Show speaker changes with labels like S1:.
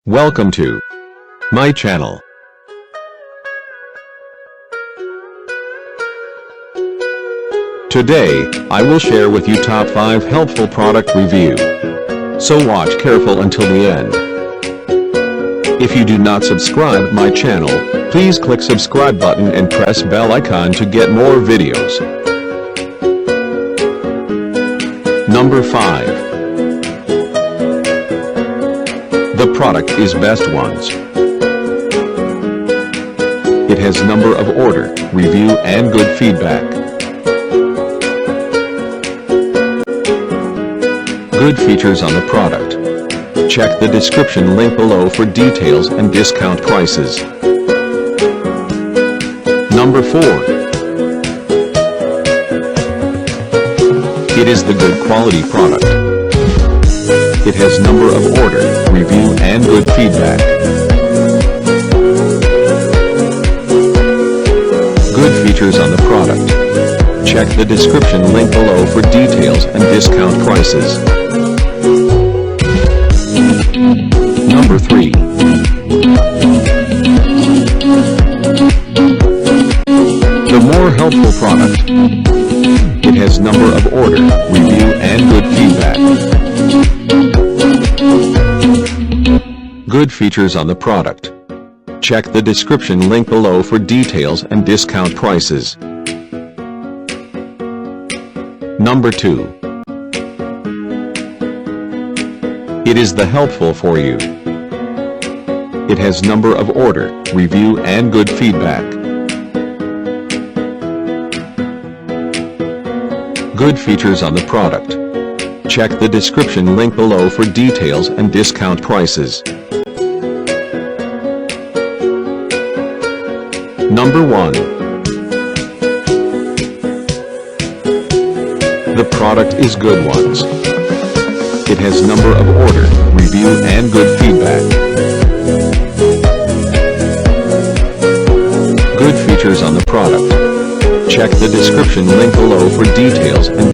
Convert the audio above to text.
S1: Welcome to my channel. Today, I will share with you top 5 helpful product review. So watch careful until the end. If you do not subscribe my channel, please click subscribe button and press bell icon to get more videos. Number 5. The product is Best Ones. It has number of order, review and good feedback. Good features on the product. Check the description link below for details and discount prices. Number 4. It is the good quality product. It has number of order, review and good feedback. Good features on the product. Check the description link below for details and discount prices. Number 3. The more helpful product. It has number of order, review and good feedback. Good features on the product. Check the description link below for details and discount prices. Number 2. It is the helpful for you. It has number of order, review and good feedback. Good features on the product. Check the description link below for details and discount prices. Number 1. The product is Good Ones. It has number of order, review and good feedback. Good features on the product. Check the description link below for details and